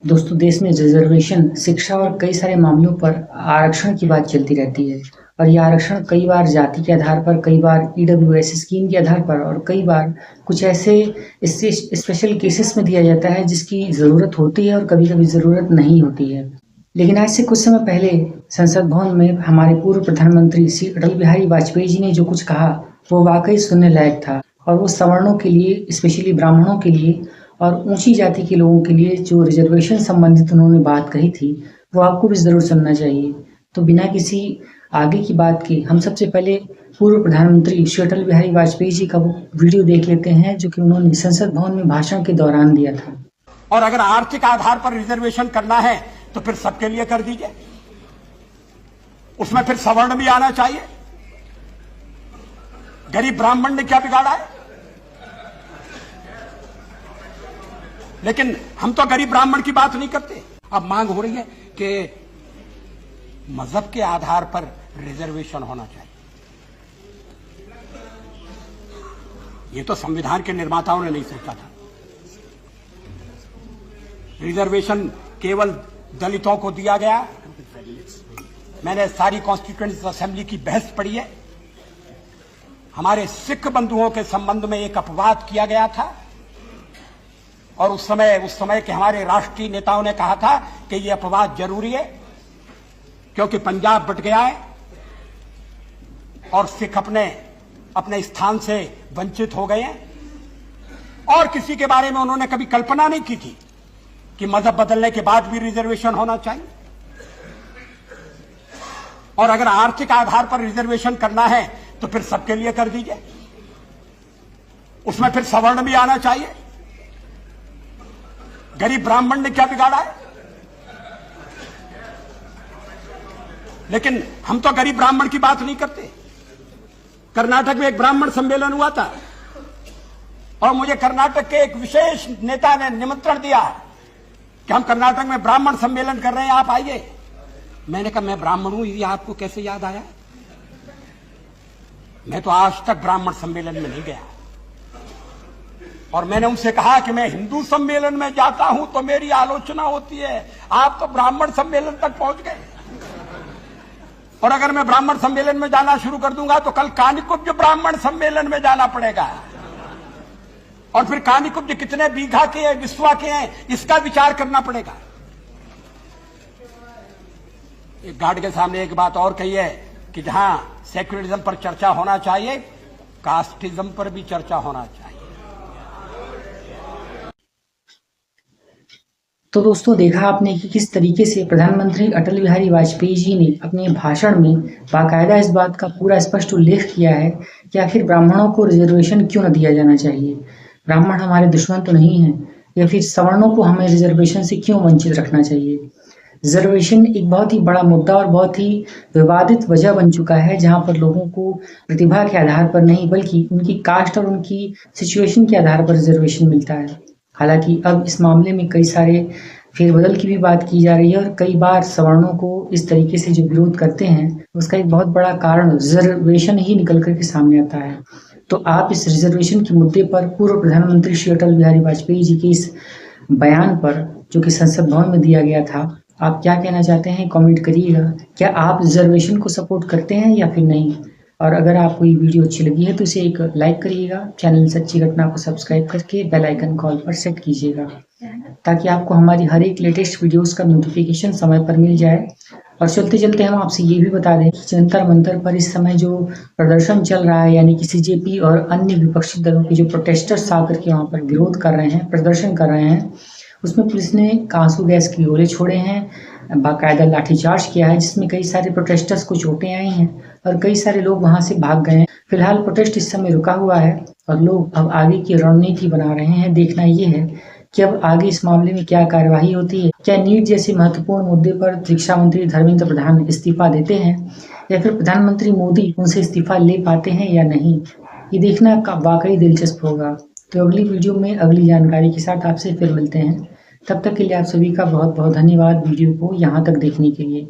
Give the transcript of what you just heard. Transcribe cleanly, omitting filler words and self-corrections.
दोस्तों, देश में रिजर्वेशन, शिक्षा और कई सारे मामलों पर आरक्षण की बात चलती रहती है और ये आरक्षण कई बार जाति के आधार पर, कई बार ईडब्ल्यूएस स्कीम के आधार पर और कई बार कुछ ऐसे इससे स्पेशल केसेस में दिया जाता है जिसकी ज़रूरत होती है और कभी-कभी ज़रूरत नहीं होती है। लेकिन आज से कुछ समय पहले संसद भवन में हमारे पूर्व प्रधानमंत्री श्री अटल बिहारी वाजपेयी जी ने जो कुछ कहा, वो वाक़ई सुनने लायक था और वो सवर्णों के लिए, स्पेशली ब्राह्मणों के लिए और ऊंची जाति के लोगों के लिए जो रिजर्वेशन संबंधित उन्होंने बात कही थी, वो आपको भी ज़रूर सुनना चाहिए। तो बिना किसी आगे की बात के हम सबसे पहले पूर्व प्रधानमंत्री श्री अटल बिहारी वाजपेयी जी का वो वीडियो देख लेते हैं जो कि उन्होंने संसद भवन में भाषण के दौरान दिया था। और अगर आर्थिक आधार पर रिजर्वेशन करना है तो फिर सबके लिए कर दीजिए, उसमें फिर सवर्ण भी आना चाहिए। गरीब ब्राह्मण ने क्या बिगाड़ा है? लेकिन हम तो गरीब ब्राह्मण की बात नहीं करते। अब मांग हो रही है कि मजहब के आधार पर रिजर्वेशन होना चाहिए। ये तो संविधान के निर्माताओं ने नहीं सोचा था। रिजर्वेशन केवल दलितों को दिया गया। मैंने सारी कॉन्स्टिट्यूएंट असेंबली की बहस पढ़ी है। हमारे सिख बंधुओं के संबंध में एक अपवाद किया गया था और उस समय के हमारे राष्ट्रीय नेताओं ने कहा था कि यह अपवाद जरूरी है क्योंकि पंजाब बट गया है और सिख अपने स्थान से वंचित हो गए हैं। और किसी के बारे में उन्होंने कभी कल्पना नहीं की थी कि मजहब बदलने के बाद भी रिजर्वेशन होना चाहिए। और अगर आर्थिक आधार पर रिजर्वेशन करना है तो फिर सबके लिए कर दीजिए, उसमें फिर सवर्ण भी आना चाहिए। गरीब ब्राह्मण ने क्या बिगाड़ा है? लेकिन हम तो गरीब ब्राह्मण की बात नहीं करते। कर्नाटक में एक ब्राह्मण सम्मेलन हुआ था और मुझे कर्नाटक के एक विशेष नेता ने निमंत्रण दिया कि हम कर्नाटक में ब्राह्मण सम्मेलन कर रहे हैं, आप आइए। मैंने कहा मैं ब्राह्मण हूं, ये आपको कैसे याद आया? मैं तो आज तक ब्राह्मण सम्मेलन में नहीं गया और मैंने उनसे कहा कि मैं हिंदू सम्मेलन में जाता हूं तो मेरी आलोचना होती है, आप तो ब्राह्मण सम्मेलन तक पहुंच गए। और अगर मैं ब्राह्मण सम्मेलन में जाना शुरू कर दूंगा तो कल कानिकुब्ज ब्राह्मण सम्मेलन में जाना पड़ेगा और फिर कानिकुब्ज कितने बीघा के हैं, विश्वा के हैं, इसका विचार करना पड़ेगा। एक गार्ड के सामने एक बात और कही है कि जहां सेक्युलरिज्म पर चर्चा होना चाहिए, कास्टिज्म पर भी चर्चा होना चाहिए। तो दोस्तों, देखा आपने कि किस तरीके से प्रधानमंत्री अटल बिहारी वाजपेयी जी ने अपने भाषण में बाकायदा इस बात का पूरा स्पष्ट उल्लेख किया है कि आखिर ब्राह्मणों को रिजर्वेशन क्यों न दिया जाना चाहिए। ब्राह्मण हमारे दुश्मन तो नहीं है, या फिर सवर्णों को हमें रिजर्वेशन से क्यों वंचित रखना चाहिए। रिजर्वेशन एक बहुत ही बड़ा मुद्दा और बहुत ही विवादित वजह बन चुका है, जहां पर लोगों को प्रतिभा के आधार पर नहीं बल्कि उनकी कास्ट और उनकी सिचुएशन के आधार पर रिजर्वेशन मिलता है। हालांकि अब इस मामले में कई सारे फेरबदल की भी बात की जा रही है और कई बार सवर्णों को इस तरीके से जो विरोध करते हैं उसका एक बहुत बड़ा कारण रिजर्वेशन ही निकल कर के सामने आता है। तो आप इस रिजर्वेशन के मुद्दे पर पूर्व प्रधानमंत्री श्री अटल बिहारी वाजपेयी जी के इस बयान पर जो कि संसद भवन में दिया गया था, आप क्या कहना चाहते हैं? कमेंट करिएगा। क्या आप रिजर्वेशन को सपोर्ट करते हैं या फिर नहीं? और अगर आपको ये वीडियो अच्छी लगी है तो इसे एक लाइक करिएगा। चैनल सच्ची घटना को सब्सक्राइब करके बेल आइकन कॉल पर सेट कीजिएगा ताकि आपको हमारी हर एक लेटेस्ट वीडियोस का नोटिफिकेशन समय पर मिल जाए। और चलते चलते हम आपसे ये भी बता दें कि जंतर मंतर पर इस समय जो प्रदर्शन चल रहा है, यानी कि सीजेपी और अन्य विपक्षी दलों के जो प्रोटेस्टर्स आकर के वहाँ पर विरोध कर रहे हैं, प्रदर्शन कर रहे हैं, उसमें पुलिस ने आंसू गैस के गोले छोड़े हैं, बाकायदा लाठीचार्ज किया है जिसमें कई सारे प्रोटेस्टर्स को चोटें आई हैं और कई सारे लोग वहां से भाग गए हैं। फिलहाल प्रोटेस्ट इस समय रुका हुआ है और लोग अब आगे की रणनीति बना रहे हैं। देखना ये है कि अब आगे इस मामले में क्या कार्यवाही होती है। क्या नीट जैसे महत्वपूर्ण मुद्दे पर शिक्षा मंत्री धर्मेंद्र प्रधान इस्तीफा देते हैं या फिर प्रधानमंत्री मोदी उनसे इस्तीफा ले पाते हैं या नहीं, ये देखना वाकई दिलचस्प होगा। तो अगली वीडियो में अगली जानकारी के साथ आपसे फिर मिलते हैं। तब तक के लिए आप सभी का बहुत बहुत धन्यवाद वीडियो को यहाँ तक देखने के लिए।